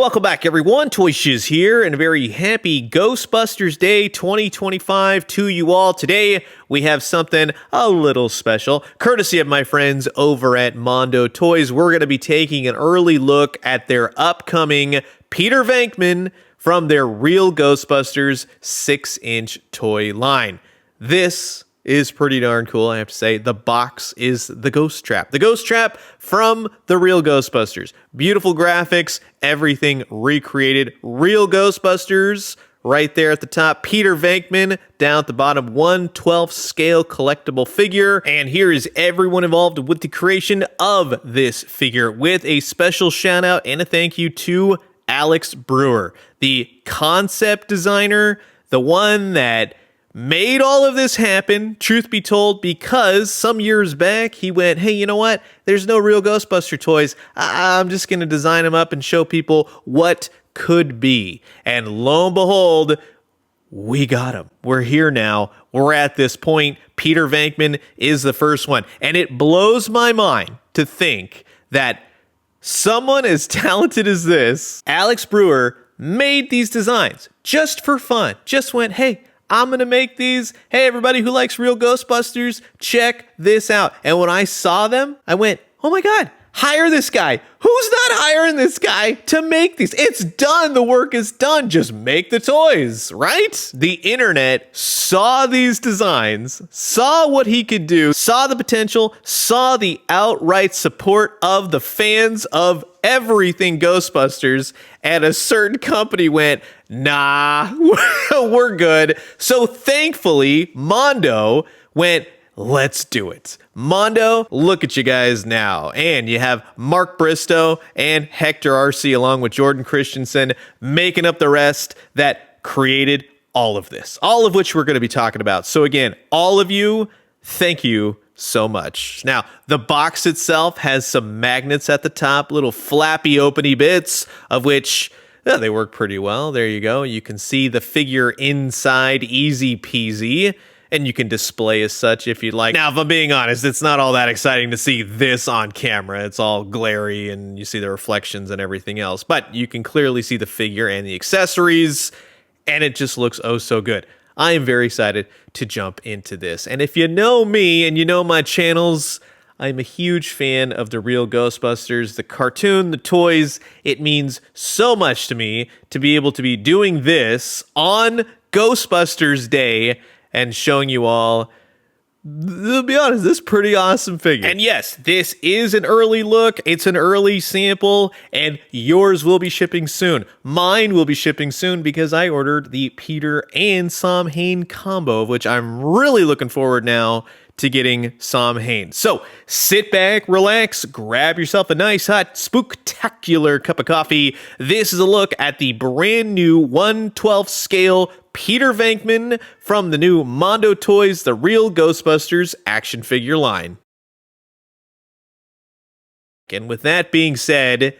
Welcome back, everyone. Toy Shiz here, and a very happy Ghostbusters Day 2025 to you all. Today, we have something a little special. Courtesy of my friends over at Mondo Toys, we're going to be taking an early look at their upcoming Peter Venkman from their Real Ghostbusters 6-inch toy line. This is pretty darn cool, I have to say. The box is the Ghost Trap. The Ghost Trap from the Real Ghostbusters. Beautiful graphics, everything recreated. Real Ghostbusters right there at the top. Peter Venkman down at the bottom. 1/12 scale collectible figure. And here is everyone involved with the creation of this figure, with a special shout out and a thank you to Alex Brewer, the concept designer, the one that made all of this happen, truth be told, because some years back he went, hey, you know what? There's no Real Ghostbuster toys. I'm just going to design them up and show people what could be. And lo and behold, we got him. We're here now. We're at this point. Peter Venkman is the first one. And it blows my mind to think that someone as talented as this, Alex Brewer, made these designs just for fun. Just went, hey, I'm going to make these. Hey, everybody who likes Real Ghostbusters, check this out. And when I saw them, I went, oh my God, hire this guy. Who's not hiring this guy to make these? It's done. The work is done. Just make the toys, right? The internet saw these designs, saw what he could do, saw the potential, saw the outright support of the fans of everything Ghostbusters, and a certain company went, nah, we're good. So thankfully, Mondo went, let's do it. Mondo, look at you guys now. And you have Mark Bristow and Hector Arce along with Jordan Christensen making up the rest that created all of this, all of which we're going to be talking about. So again, all of you, thank you so much. Now, the box itself has some magnets at the top, little flappy openy bits, of which they work pretty well. There you go. You can see the figure inside, easy peasy. And you can display as such if you'd like. Now, if I'm being honest, it's not all that exciting to see this on camera. It's all glary and you see the reflections and everything else. But you can clearly see the figure and the accessories, and it just looks oh so good. I am very excited to jump into this. And if you know me and you know my channels, I'm a huge fan of the Real Ghostbusters, the cartoon, the toys. It means so much to me to be able to be doing this on Ghostbusters Day and showing you all, to be honest, this pretty awesome figure. And yes, this is an early look. It's an early sample, and yours will be shipping soon. Mine will be shipping soon because I ordered the Peter and Sam Hain combo, of which I'm really looking forward now to getting Sam Hain. So sit back, relax, grab yourself a nice, hot, spooktacular cup of coffee. This is a look at the brand new 1/12 scale Peter Venkman from the new Mondo Toys, the Real Ghostbusters action figure line. And with that being said,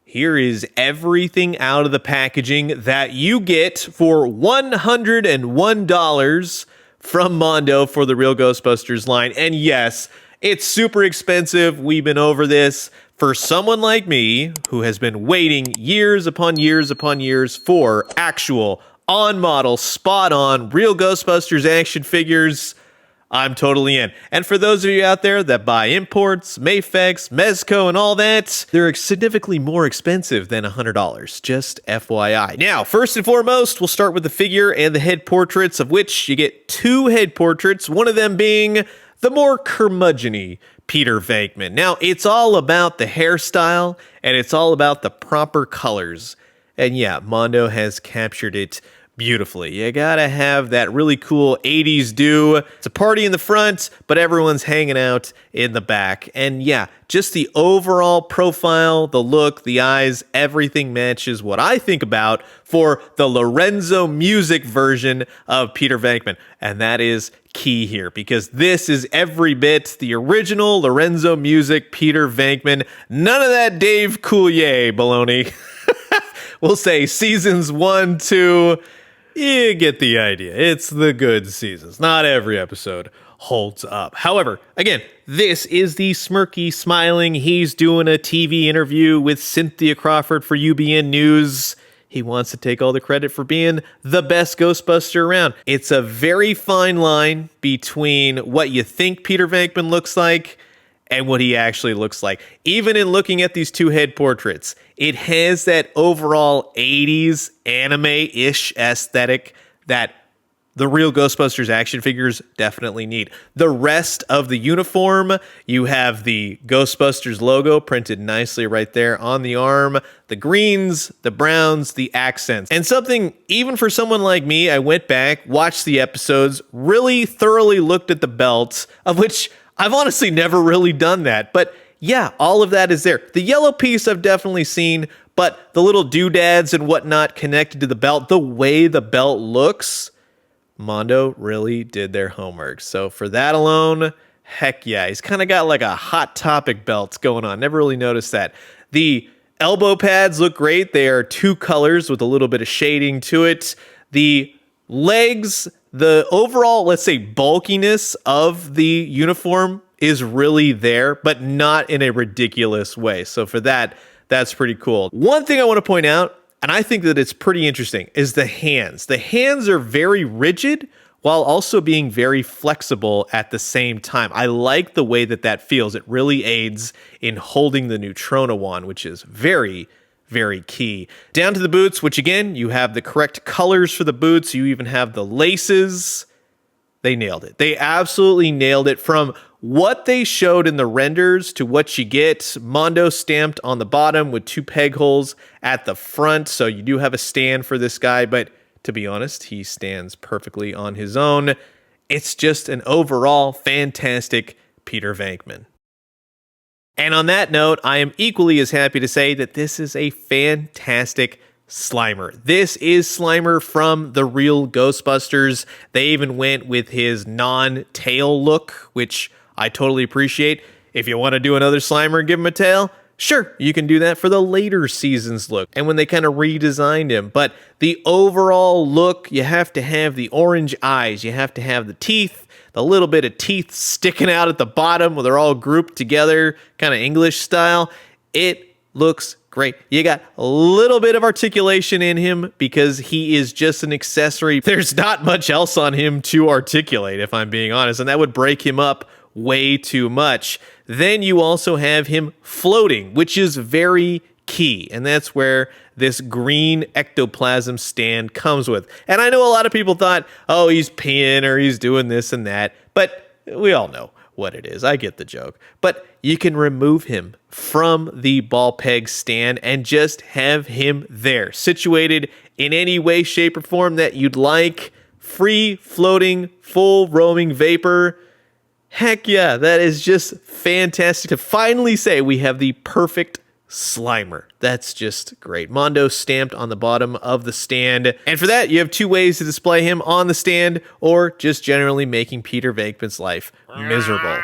here is everything out of the packaging that you get for $101 from Mondo for the Real Ghostbusters line. And yes, it's super expensive. We've been over this. For someone like me, who has been waiting years upon years upon years for actual on-model, spot-on, Real Ghostbusters action figures, I'm totally in. And for those of you out there that buy imports, Mayfex, Mezco, and all that, they're significantly more expensive than $100, just FYI. Now, first and foremost, we'll start with the figure and the head portraits, of which you get two head portraits, one of them being the more curmudgeon-y Peter Venkman. Now, it's all about the hairstyle, and it's all about the proper colors. And yeah, Mondo has captured it beautifully. You gotta have that really cool 80s do. It's a party in the front, but everyone's hanging out in the back. And yeah, just the overall profile, the look, the eyes, everything matches what I think about for the Lorenzo Music version of Peter Venkman. And that is key here, because this is every bit the original Lorenzo Music Peter Venkman. None of that Dave Coulier baloney. We'll say seasons 1, 2, you get the idea. It's the good seasons. Not every episode. holds up. However, again, this is the smirky, smiling, he's doing a TV interview with Cynthia Crawford for UBN News. He wants to take all the credit for being the best Ghostbuster around. It's a very fine line between what you think Peter Venkman looks like and what he actually looks like. Even in looking at these two head portraits, it has that overall 80s anime-ish aesthetic that the real Ghostbusters action figures definitely need. The rest of the uniform, you have the Ghostbusters logo printed nicely right there on the arm, the greens, the browns, the accents. And something, even for someone like me, I went back, watched the episodes, really thoroughly looked at the belts, of which I've honestly never really done that. But yeah, all of that is there. The yellow piece I've definitely seen, but the little doodads and whatnot connected to the belt, the way the belt looks, Mondo really did their homework. So for that alone, heck yeah. He's kind of got like a Hot Topic belt going on. Never really noticed that. The elbow pads look great. They are two colors with a little bit of shading to it. The legs, the overall, let's say, bulkiness of the uniform is really there, but not in a ridiculous way. So for that, that's pretty cool. One thing I want to point out, and I think that it's pretty interesting, is the hands. The hands are very rigid while also being very flexible at the same time. I like the way that that feels. It really aids in holding the Neutrona wand, which is very, very key. Down to the boots, which again, you have the correct colors for the boots. You even have the laces. They nailed it. They absolutely nailed it. From what they showed in the renders to what you get, Mondo stamped on the bottom with two peg holes at the front. So you do have a stand for this guy, but to be honest, he stands perfectly on his own. It's just an overall fantastic Peter Venkman. And on that note, I am equally as happy to say that this is a fantastic SLIMER. This is SLIMER from the real Ghostbusters. They even went with his non-tail look, which I totally appreciate. If you want to do another SLIMER and give him a tail, sure, you can do that for the later seasons look and when they kind of redesigned him. But the overall look, you have to have the orange eyes, you have to have the teeth, the little bit of teeth sticking out at the bottom where they're all grouped together, kind of English style. It looks great. You got a little bit of articulation in him because he is just an accessory. There's not much else on him to articulate, if I'm being honest, and that would break him up way too much. Then you also have him floating, which is very key, and that's where this green ectoplasm stand comes with. And I know a lot of people thought, oh, he's peeing or he's doing this and that, but we all know what it is. I get the joke. But you can remove him from the ball peg stand and just have him there, situated in any way, shape, or form that you'd like. Free floating, full roaming vapor. Heck yeah, that is just fantastic to finally say we have the perfect SLIMER. That's just great. Mondo stamped on the bottom of the stand. And for that, you have two ways to display him: on the stand or just generally making Peter Venkman's life miserable.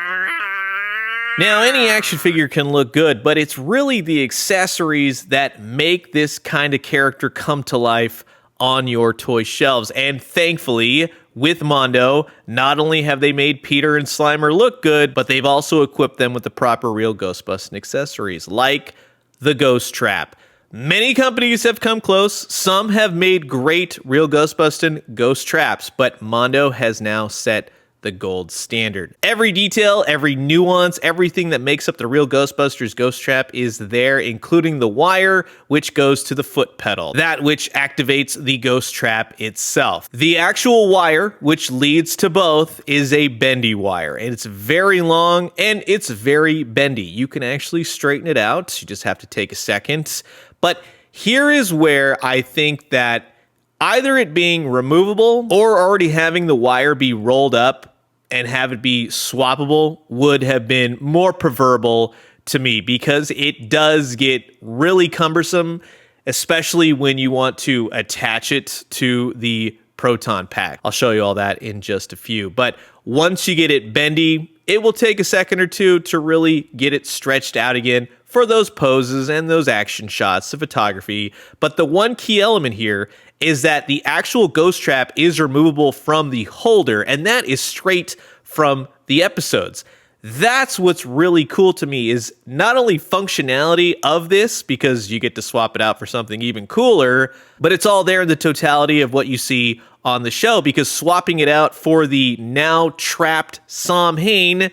Now, any action figure can look good, but it's really the accessories that make this kind of character come to life on your toy shelves. And thankfully, with Mondo, not only have they made Peter and SLIMER look good, but they've also equipped them with the proper real Ghostbusting accessories, like the Ghost Trap. Many companies have come close. Some have made great real Ghostbusting ghost traps, but Mondo has now set the gold standard. Every detail, every nuance, everything that makes up the real Ghostbusters ghost trap is there, including the wire, which goes to the foot pedal, that which activates the ghost trap itself. The actual wire, which leads to both, is a bendy wire, and it's very long and it's very bendy. You can actually straighten it out. You just have to take a second. But here is where I think that either it being removable or already having the wire be rolled up and have it be swappable would have been more preferable to me, because it does get really cumbersome, especially when you want to attach it to the proton pack. I'll show you all that in just a few. But once you get it bendy, it will take a second or two to really get it stretched out again for those poses and those action shots, the photography. But the one key element here is that the actual ghost trap is removable from the holder, and that is straight from the episodes. That's what's really cool to me, is not only functionality of this, because you get to swap it out for something even cooler, but it's all there in the totality of what you see on the show, because swapping it out for the now trapped Samhain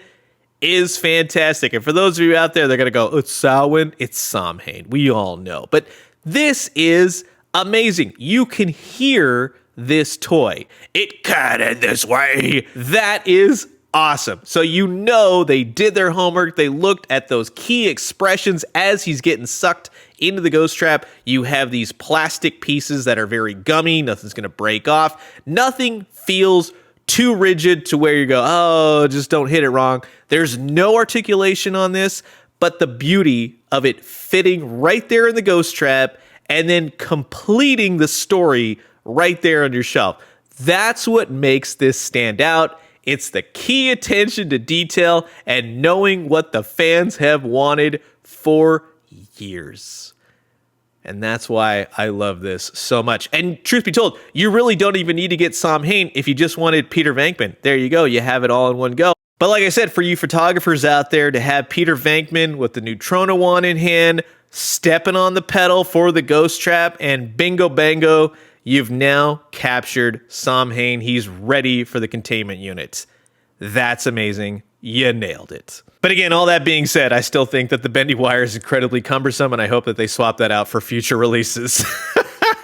is fantastic. And for those of you out there, they're going to go, it's Samhain, it's Samhain. We all know. But this is amazing. You can hear this toy. It cut in this way. That is awesome. So you know they did their homework. They looked at those key expressions as he's getting sucked into the ghost trap. You have these plastic pieces that are very gummy. Nothing's going to break off. Nothing feels too rigid to where you go, oh, just don't hit it wrong. There's no articulation on this, but the beauty of it fitting right there in the ghost trap and then completing the story right there on your shelf. That's what makes this stand out. It's the key attention to detail and knowing what the fans have wanted for years. And that's why I love this so much. And truth be told, you really don't even need to get Samhain if you just wanted Peter Venkman. There you go. You have it all in one go. But like I said, for you photographers out there, to have Peter Venkman with the Neutrona wand in hand, stepping on the pedal for the ghost trap, and bingo bango, you've now captured Samhain. He's ready for the containment unit. That's amazing. You nailed it. But again, all that being said, I still think that the bendy wire is incredibly cumbersome, and I hope that they swap that out for future releases.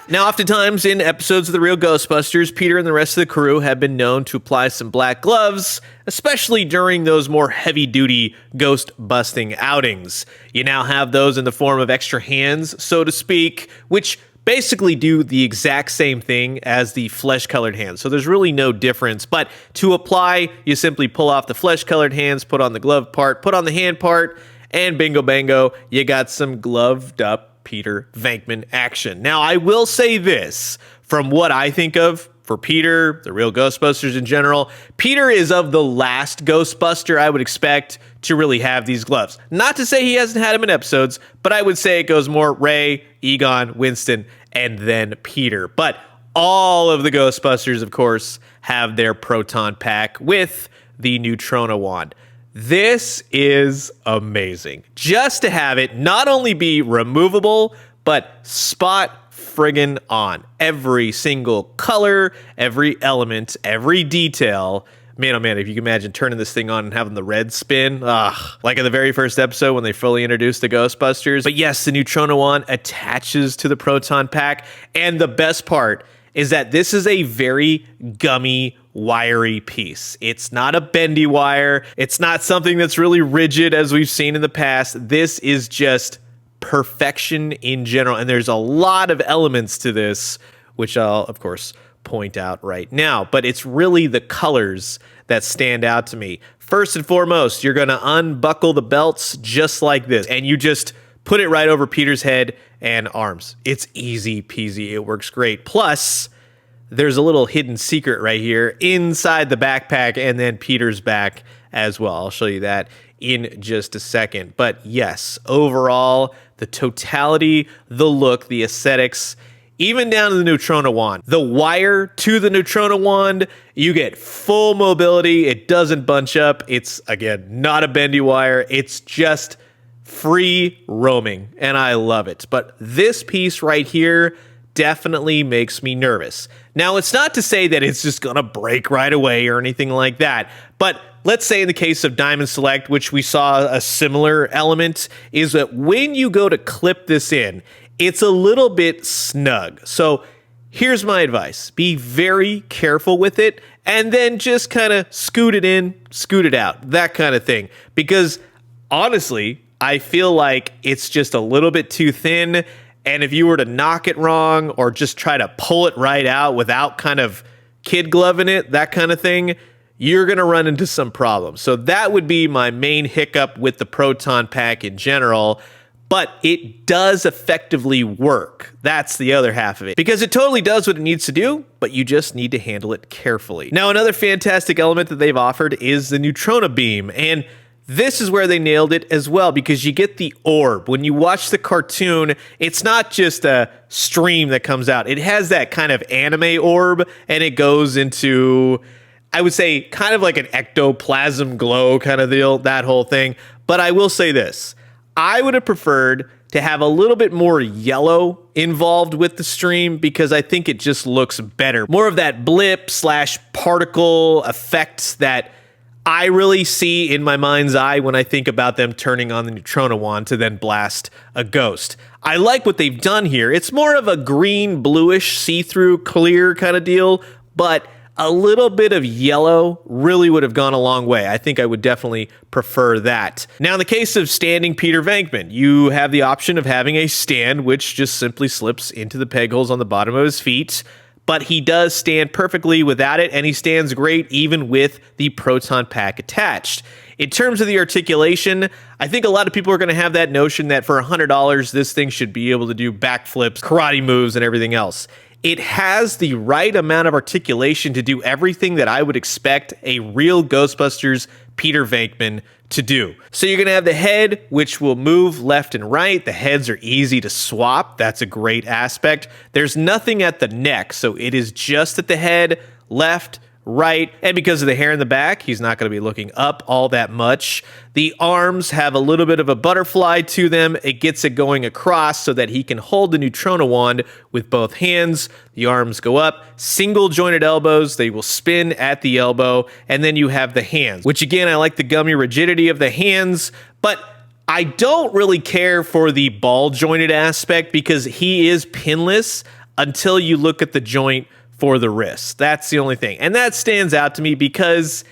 Now, oftentimes in episodes of The Real Ghostbusters, Peter and the rest of the crew have been known to apply some black gloves, especially during those more heavy-duty ghost-busting outings. You now have those in the form of extra hands, so to speak, which basically do the exact same thing as the flesh-colored hands. So there's really no difference. But to apply, you simply pull off the flesh-colored hands, put on the glove part, put on the hand part, and bingo bango, you got some gloved-up Peter Venkman action. Now, I will say this, from what I think of for Peter, the Real Ghostbusters in general, Peter is of the last Ghostbuster I would expect to really have these gloves. Not to say he hasn't had them in episodes, but I would say it goes more Ray, Egon, Winston, and then Peter. But all of the Ghostbusters, of course, have their proton pack with the Neutrona wand. This is amazing. Just to have it not only be removable, but spot friggin' on. Every single color, every element, every detail. Man, oh man, if you can imagine turning this thing on and having the red spin. Like in the very first episode when they fully introduced the Ghostbusters. But yes, the Neutrona wand attaches to the proton pack. And the best part is that this is a very gummy, wiry piece. It's not a bendy wire. It's not something that's really rigid as we've seen in the past. This is just perfection in general. And there's a lot of elements to this, which I'll, of course, point out right now. But it's really the colors that stand out to me. First and foremost, you're going to unbuckle the belts just like this. And you just put it right over Peter's head and arms. It's easy peasy. It works great. Plus, there's a little hidden secret right here inside the backpack and then Peter's back as well. I'll show you that in just a second. But yes, overall, the totality, the look, the aesthetics, even down to the Neutrona wand. The wire to the Neutrona wand, you get full mobility. It doesn't bunch up. It's, again, not a bendy wire. It's just free roaming, and I love it. But this piece right here definitely makes me nervous. Now, it's not to say that it's just going to break right away or anything like that, but let's say in the case of Diamond Select, which we saw a similar element, is that when you go to clip this in, it's a little bit snug. So here's my advice. Be very careful with it, and then just kind of scoot it in, scoot it out, that kind of thing. Because honestly, I feel like it's just a little bit too thin, and if you were to knock it wrong or just try to pull it right out without kind of kid gloving it, that kind of thing, you're going to run into some problems. So that would be my main hiccup with the proton pack in general, but it does effectively work. That's the other half of it, because it totally does what it needs to do, but you just need to handle it carefully. Now, another fantastic element that they've offered is the Neutrona beam, and this is where they nailed it as well, because you get the orb. When you watch the cartoon, it's not just a stream that comes out. It has that kind of anime orb, and it goes into, I would say kind of like an ectoplasm glow kind of deal, that whole thing. But I will say this, I would have preferred to have a little bit more yellow involved with the stream because I think it just looks better. More of that blip slash particle effects that I really see in my mind's eye when I think about them turning on the Neutrona wand to then blast a ghost. I like what they've done here. It's more of a green, bluish, see-through, clear kind of deal, but a little bit of yellow really would have gone a long way. I think I would definitely prefer that. Now, in the case of standing Peter Venkman, you have the option of having a stand, which just simply slips into the peg holes on the bottom of his feet. But he does stand perfectly without it, and he stands great even with the proton pack attached. In terms of the articulation, I think a lot of people are going to have that notion that for $100, this thing should be able to do backflips, karate moves, and everything else. It has the right amount of articulation to do everything that I would expect a real Ghostbusters Peter Venkman to do. So you're going to have the head, which will move left and right. The heads are easy to swap. That's a great aspect. There's nothing at the neck, so it is just at the head, left, right, and because of the hair in the back, he's not going to be looking up all that much. The arms have a little bit of a butterfly to them. It gets it going across so that he can hold the Neutrona wand with both hands. The arms go up, single jointed elbows. They will spin at the elbow, and then you have the hands, which again, I like the gummy rigidity of the hands, but I don't really care for the ball jointed aspect because he is pinless until you look at the joint for the wrist. That's the only thing. And that stands out to me because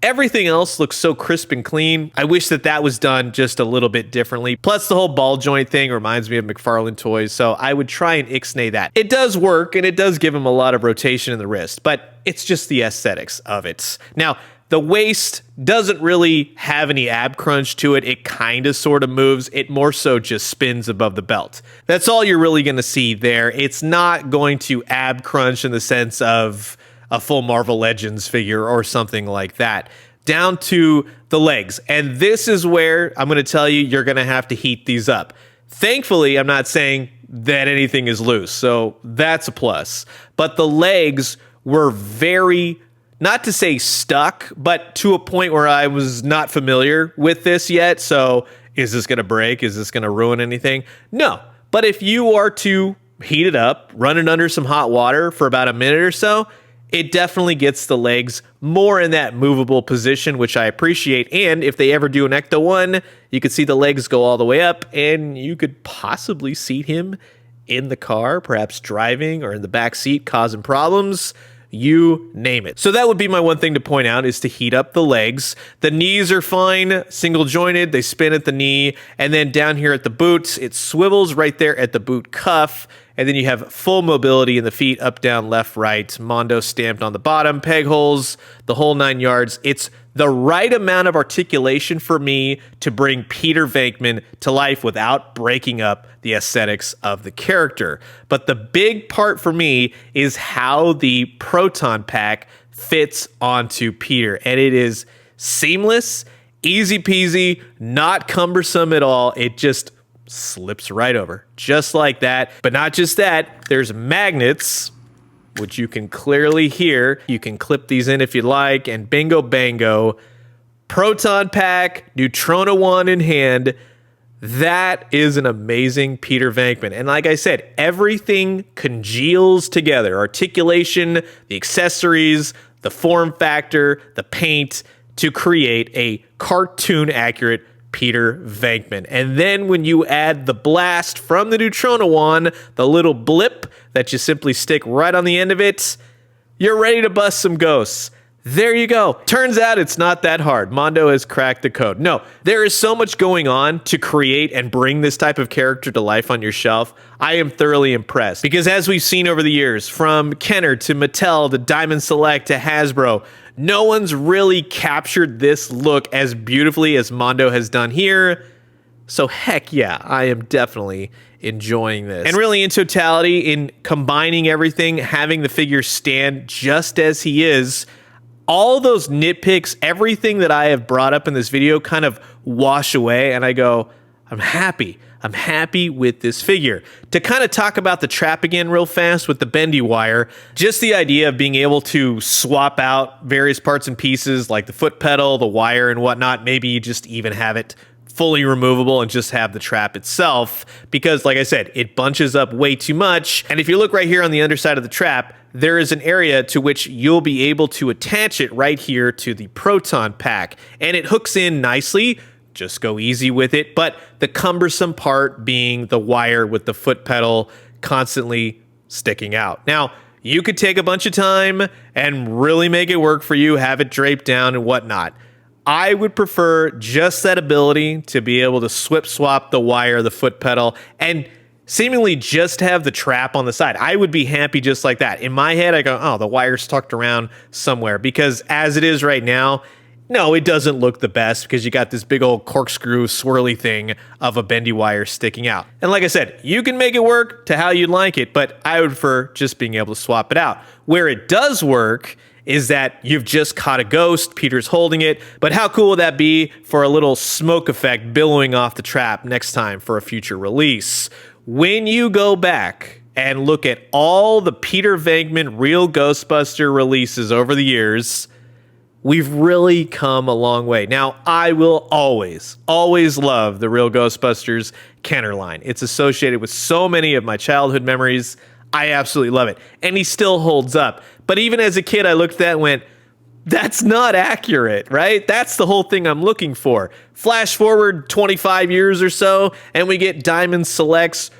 everything else looks so crisp and clean. I wish that that was done just a little bit differently. Plus, the whole ball joint thing reminds me of McFarlane toys, so I would try and ixnay that. It does work, and it does give him a lot of rotation in the wrist, but it's just the aesthetics of it. Now, the waist doesn't really have any ab crunch to it. It kind of sort of moves. It more so just spins above the belt. That's all you're really going to see there. It's not going to ab crunch in the sense of a full Marvel Legends figure or something like that. Down to the legs. And this is where I'm going to tell you, you're going to have to heat these up. Thankfully, I'm not saying that anything is loose, so that's a plus. But the legs were very, not to say stuck, but to a point where I was not familiar with this yet. So is this going to break? Is this going to ruin anything? No. But if you are to heat it up, run it under some hot water for about a minute or so, it definitely gets the legs more in that movable position, which I appreciate. And if they ever do an Ecto 1, you could see the legs go all the way up, and you could possibly seat him in the car, perhaps driving or in the back seat, causing problems. You name it. So that would be my one thing to point out, is to heat up the legs. The knees are fine, single jointed, they spin at the knee, and then down here at the boots, it swivels right there at the boot cuff, and then you have full mobility in the feet, up, down, left, right, Mondo stamped on the bottom, peg holes, the whole 9 yards. It's the right amount of articulation for me to bring Peter Venkman to life without breaking up the aesthetics of the character. But the big part for me is how the proton pack fits onto Peter. And it is seamless, easy peasy, not cumbersome at all. It just slips right over, just like that. But not just that, there's magnets, which you can clearly hear. You can clip these in if you like, and bingo bango, proton pack, Neutrona wand in hand. That is an amazing Peter Venkman. And like I said, everything congeals together. Articulation, the accessories, the form factor, the paint, to create a cartoon accurate Peter Venkman. And then when you add the blast from the Neutrona wand, the little blip that you simply stick right on the end of it, you're ready to bust some ghosts. There you go. Turns out it's not that hard. Mondo has cracked the code. No, there is so much going on to create and bring this type of character to life on your shelf. I am thoroughly impressed because, as we've seen over the years, from Kenner to Mattel to Diamond Select to Hasbro, no one's really captured this look as beautifully as Mondo has done here. So heck yeah, I am definitely enjoying this. And really, in totality, in combining everything, having the figure stand just as he is, all those nitpicks, everything that I have brought up in this video kind of wash away, and I go, I'm happy. I'm happy with this figure. To kind of talk about the trap again real fast with the bendy wire, just the idea of being able to swap out various parts and pieces like the foot pedal, the wire and whatnot. Maybe you just even have it fully removable and just have the trap itself, because like I said, it bunches up way too much. And if you look right here on the underside of the trap, there is an area to which you'll be able to attach it right here to the proton pack, and it hooks in nicely. Just go easy with it, but the cumbersome part being the wire with the foot pedal constantly sticking out. Now, you could take a bunch of time and really make it work for you, have it draped down and whatnot. I would prefer just that ability to be able to swap the wire, the foot pedal, and seemingly just have the trap on the side. I would be happy just like that. In my head, I go, oh, the wire's tucked around somewhere, because as it is right now, no, it doesn't look the best because you got this big old corkscrew swirly thing of a bendy wire sticking out. And like I said, you can make it work to how you'd like it, but I would prefer just being able to swap it out. Where it does work is that you've just caught a ghost, Peter's holding it, but how cool would that be for a little smoke effect billowing off the trap next time for a future release? When you go back and look at all the Peter Venkman real Ghostbuster releases over the years, we've really come a long way. Now, I will always love the real Ghostbusters Kenner line. It's associated with so many of my childhood memories. I absolutely love it. And he still holds up. But even as a kid, I looked at that and went, that's not accurate, right? That's the whole thing I'm looking for. Flash forward 25 years or so, and we get Diamond Select's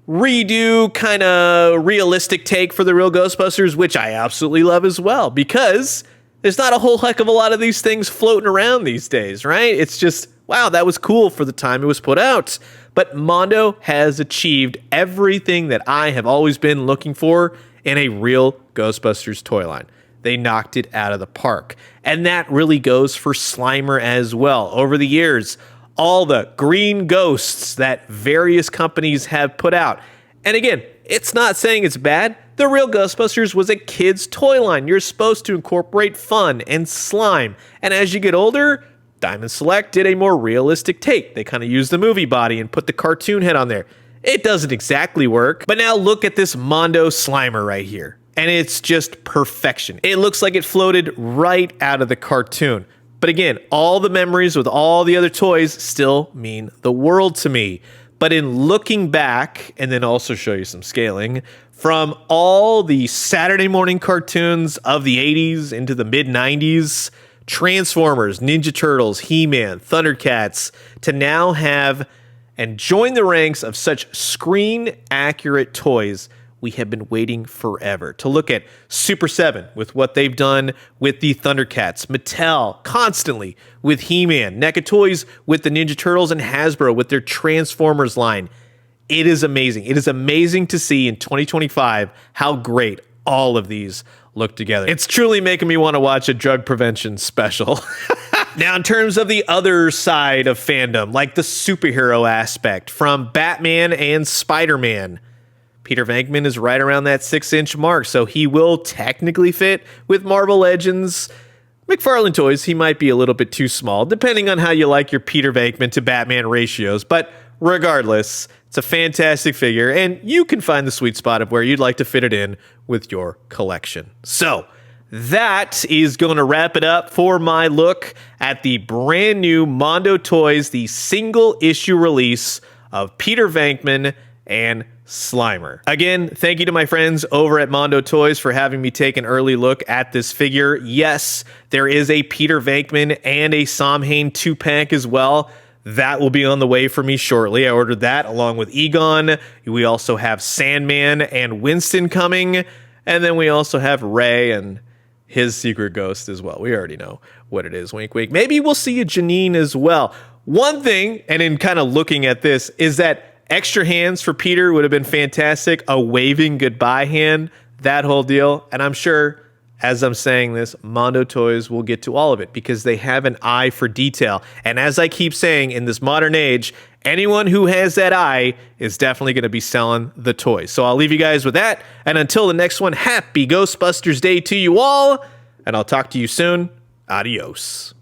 redo, kind of realistic take for the real Ghostbusters, which I absolutely love as well, because there's not a whole heck of a lot of these things floating around these days, right? It's just, wow, that was cool for the time it was put out. But Mondo has achieved everything that I have always been looking for in a real Ghostbusters toy line. They knocked it out of the park. And that really goes for SLIMER as well. Over the years, all the green ghosts that various companies have put out. And again, it's not saying it's bad. The real Ghostbusters was a kid's toy line. You're supposed to incorporate fun and slime. And as you get older, Diamond Select did a more realistic take. They kind of used the movie body and put the cartoon head on there. It doesn't exactly work, but now look at this Mondo SLIMER right here. And it's just perfection. It looks like it floated right out of the cartoon. But again, all the memories with all the other toys still mean the world to me. But in looking back, and then also show you some scaling, from all the Saturday morning cartoons of the 80s into the mid-90s, Transformers, Ninja Turtles, He-Man, Thundercats, to now have and join the ranks of such screen-accurate toys we have been waiting forever. To look at Super 7 with what they've done with the Thundercats, Mattel constantly with He-Man, NECA Toys with the Ninja Turtles, and Hasbro with their Transformers line. It is amazing. It is amazing to see in 2025 how great all of these look together. It's truly making me want to watch a drug prevention special. Now, in terms of the other side of fandom, like the superhero aspect from Batman and Spider-Man, Peter Venkman is right around that 6-inch mark, so he will technically fit with Marvel Legends. McFarlane Toys, he might be a little bit too small, depending on how you like your Peter Venkman to Batman ratios, but regardless, it's a fantastic figure, and you can find the sweet spot of where you'd like to fit it in with your collection. So, that is going to wrap it up for my look at the brand new Mondo Toys, the single issue release of Peter Venkman and SLIMER. Again, thank you to my friends over at Mondo Toys for having me take an early look at this figure. Yes, there is a Peter Venkman and a Samhain 2-pack as well. That will be on the way for me shortly. I ordered that along with Egon. We also have Sandman and Winston coming. And then we also have Ray and his secret ghost as well. We already know what it is. Wink, wink. Maybe we'll see a Janine as well. One thing, and in kind of looking at this, is that extra hands for Peter would have been fantastic. A waving goodbye hand, that whole deal. And I'm sure, as I'm saying this, Mondo Toys will get to all of it because they have an eye for detail. And as I keep saying, in this modern age, anyone who has that eye is definitely going to be selling the toys. So I'll leave you guys with that. And until the next one, happy Ghostbusters Day to you all. And I'll talk to you soon. Adios.